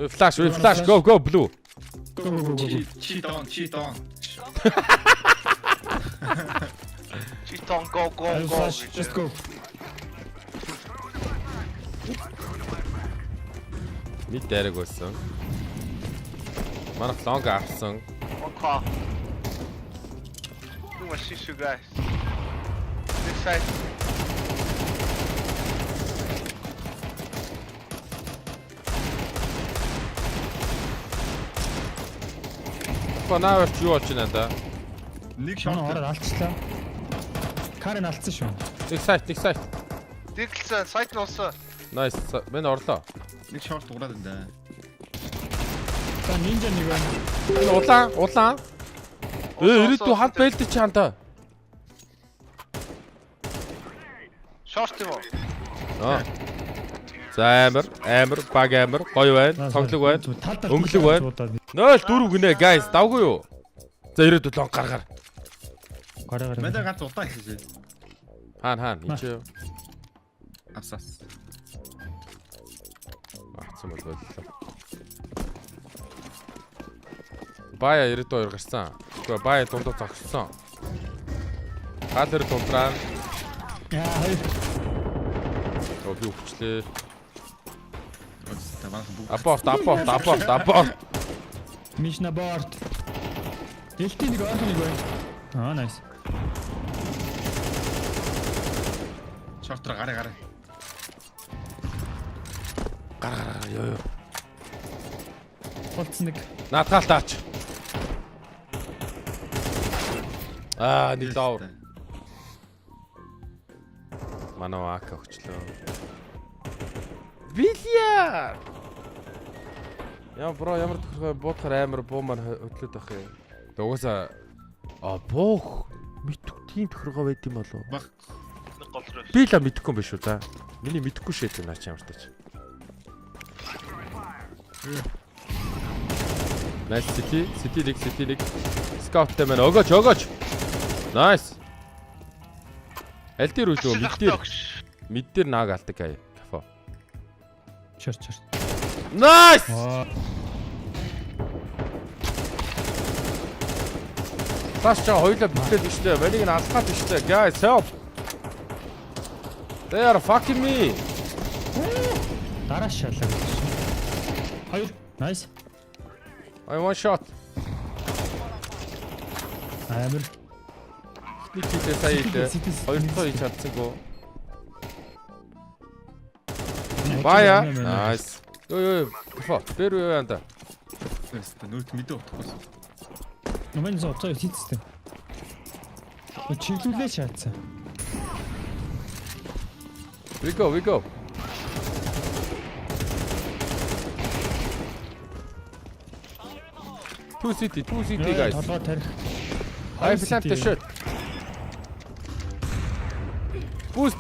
Flash, go blue. Cheat on. Cheat on, go. Just go. Mid дайраг болсон. Манайх long авсан. Okay. Too much issue, guys. This side. Фанавч юу болж байна да? Нэг Шон шорт. ороод алцлаа. Карен алдсан шүү. Нэг сайт. Диглсэн, сайт нь болсон. Nice. Мен орлоо. Нэг шорт ураад энэ. За нинжа нэг байна. Улаан. Ирээдүй хад байлдаж чаанда. Шорт юм уу? За амар баг амар гоё байна. Цоглог байна. Өнгөлөг байна. 0-4 гинэ guys. Давгүй юу? За ирээдүйд лонг гаргаар. Гараа. Мэдээ ганц удаа хийсэн. Хаана энэ чи Асас. Ахсан боллоо. Бая ирээдүй хоёр гарсан. Тэгвэл бая дундаа зогссон. Галер дундраа. Яа, хоёр. Оо юу хүчлээ. Апорт. Аборт. Мишна борт. Дэлтийн нэг орхон нэг байна. Nice. Шортор гараа. Гараа ёо. Болцсон нэг. Наатгаал таач. Нэг доор. Манай ака өгчлөө. Бильяр. Яа бро ямар тохиргоо буутахаар амар буу маань хөтлөд байх юм. Угаасаа буух мэдгүй тийм тохиргоо байд юм болов. Баг. Нэг гол руу. Би л мэдэхгүй юм биш үү та. Миний мэдэхгүй шээ наач ямар тач. Nice city нэг. Scout тэмэн өгөөч. Nice. Аль дээр үлөө мид дээр нааг алдаг ая. Кафе. Чор. Nice. Таш чаа хоёлаа битлээд бишлээ. Манийг нь алхаад бишлээ. Guys help. They are fucking me. Дараа шалаа. Хоёр. Nice. I one shot. Амар. Никитэй сая хоёр тоо чадсангүй. Бая. Nice. Ой. Кафе. Дээр юу яанда? Нүрт мэдээ утгаас. Номын зоцоо хийцтэй. Чиглүүлээ шаацсан. We go. Two city guys. Толгой тарих. I flapped the shot. Boost.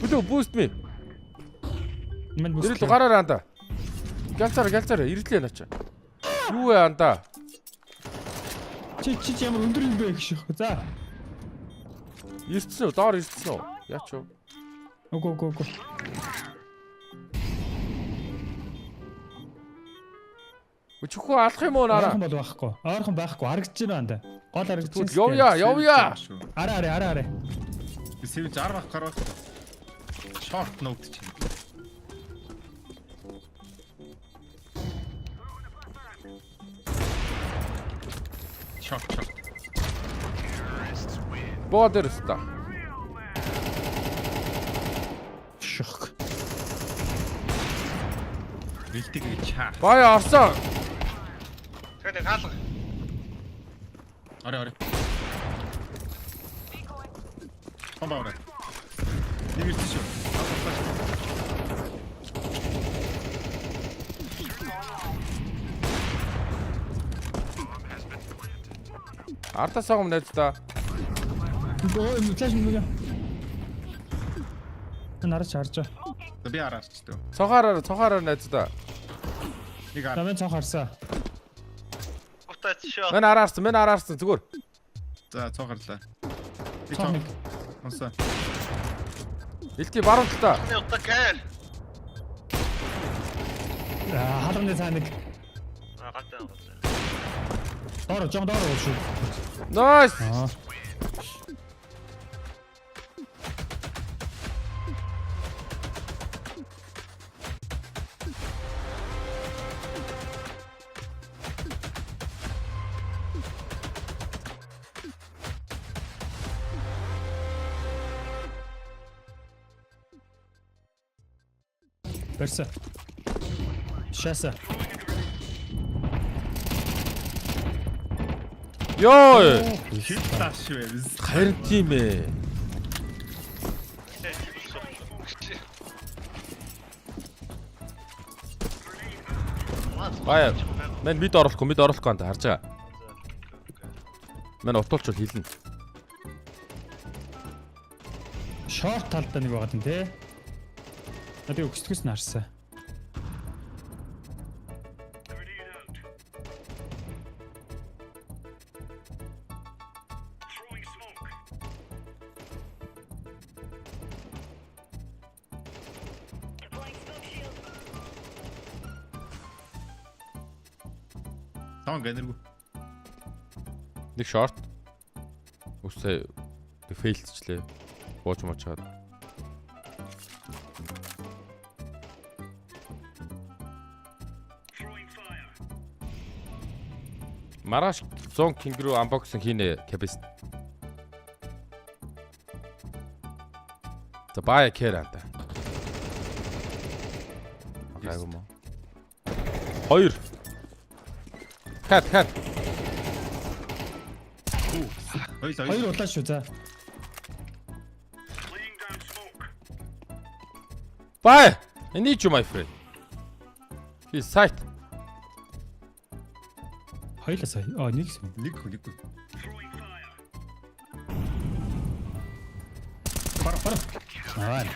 Blue boost me. Мэн бүс. Ирэл гараараа анда. Галцаараа ирлээ начаа. Юу вэ анда? Чи ямар өндөр юм бэ гэх шиг. За. Ирсэн үү? Доор ирсэн үү? Яач вэ? Үгүй. Өчхөө алах юм уу нараа? Орхон бол байхгүй. Орхон байхгүй. Харагдаж байна анда. Гол харагдаж байна. Явъя. Араа. Би сэвж 10 ах гараад. Шорт нот чинь. Шорт. Бодерста. Шох. Бэлтэг чаа. Бая орсон. Тэгээд хаалга. Аре. Бомбаа. Нэг ирсэн шүү. Артасаа юм найздаа. Өө, флаш мөн. Нарч харж. Би араарчдаг. Цохаараа найздаа. Нэг ар. Намын цонх харсан. Утаач шоо. Мен араарсан зүгээр. За цоохарлаа. Би Цонх. Онсаа. Илти баруун талаа. Утаа кэр. Халуун цаа нэг. Гадаа. Жон доор шүү. Nice. Перса. Шаса. Ёо. Хит тааш вэ. Харин тийм ээ. Бая. Мен мид оруулахгүй анта харж байгаа. Мен утуулчвал хэлнэ. Шорт талдаа нэг байгаа юм те. Надад өгсдгөөс нь харсан. Таан гэнэргүй. Нэг шорт. Үсээ фейлцчлээ. Бууж мочаад. Мараш 100 кингрүү unboxing хийнэ кабист. За бая кэранта. Агаагүй мó. 2. Хат. Хоёр улаан шүү за. Bye! I need you, my friend. He's sight. Хоёлаа сая. Нэг юм. Нэг. Пара.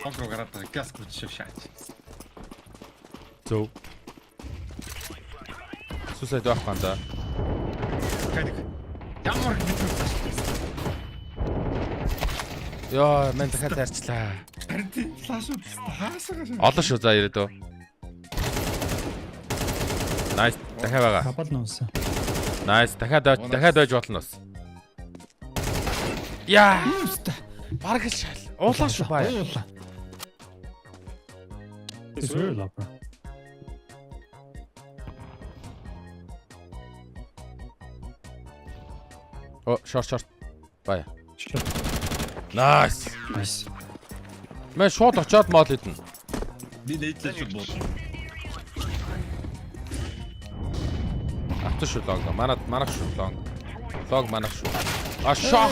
Контро гараад газ күч шаач. Зөв. Сусайд байх ганда. Кайник. Ямар гэдэг. Яа, мен дахиад арчлаа. Харин флашууд хаасаа. Олон шүү за ирээд өө. Nice. Дахиад байгаа. Хапал нуусан. Nice. Дахиад байж болно бас. Яа. Бараг л шал. Уулаа шүү бая. Уулаа. Эсвэл лапа. О, шорт. Бая. Nice. Мэн шууд очоод мол идэн. Би нээдлээ шүү бод. Автор шүү лонг. Манах шүү лонг. Лонг манах шүү. А шах.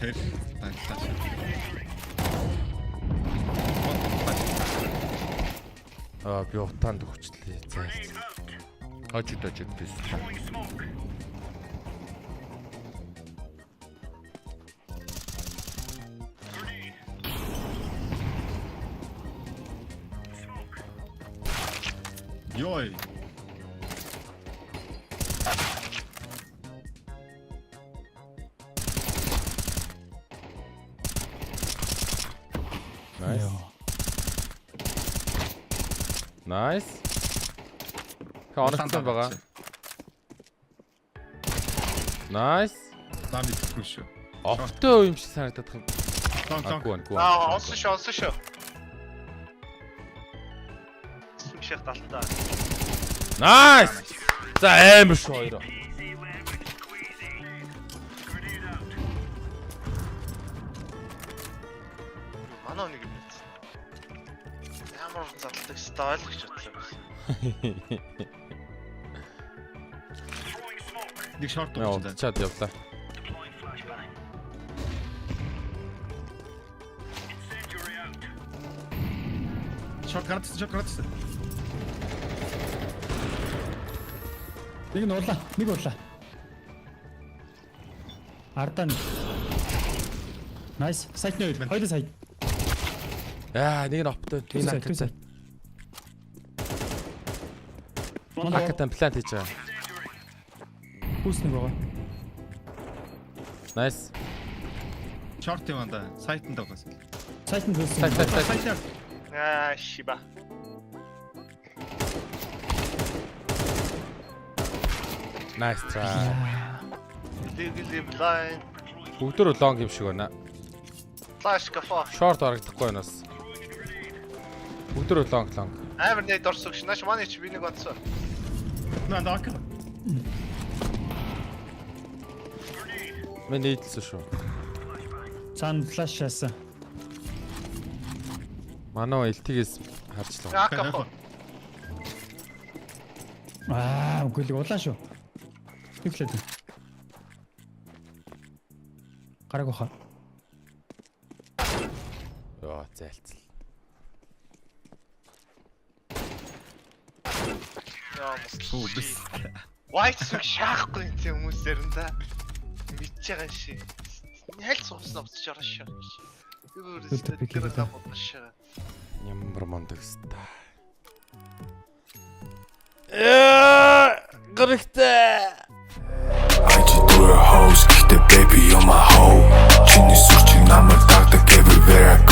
Тэр. Би утаанд өгчлээ. Зайлц. Очиж биш. Йой. Nice. Хоногтой байгаа. Nice. Дамид шүү. Овтой юм шиг санагдаад байна. Тон. Онсон шүү. Сүмших талтаа. Nice. За амар шүү хоёроо. Манай нэг юм. Ямар задлагдах хэвээр ойлгож бодлоо байсан. Нэг шорт Яа, уучлаа. чад явлаа. Шорт гараад. Нэг нь улаан. Ардаа. Nice. Сайт нэр. Хоёул сайт. Яа, нэг нь оптой. Нэг актай. Актай плант хийж байгаа. Хүүс нэг байгаа. Nice. Шорт юм да. Сайтанд байгаас. Сайтанд байсан. Сайтаар. Аа шиба. Nice try. Live line. Бүгдөө лонг юм шиг байна. Flash кафа. Short харагдахгүй байна бас. Бүгдөө лонг. Амар нэг дорсогч. Наш манай чи би нэг онцоо. Наа дак. Мен нийтлсэн шүү. Цаан флаш шаасан. Манай LT-гээс харчлаа. Аа кафа. Үгүй л улаан шүү. Тэглээд. Гараг ухаа. Яа, зайлцал. Яа Оо бис. White сүг шаахгүй тийм хүмүүсээр нь да. Мэдж байгаа ши. Хэл цугсан авч ороо шээ. Юу тэр гамбар шээ. Ямар мондөг ста. Гэрхтээ. I just do a hoes, kick the baby on my hoe. Чиний сүрчиг намайг дагдаг everywhere I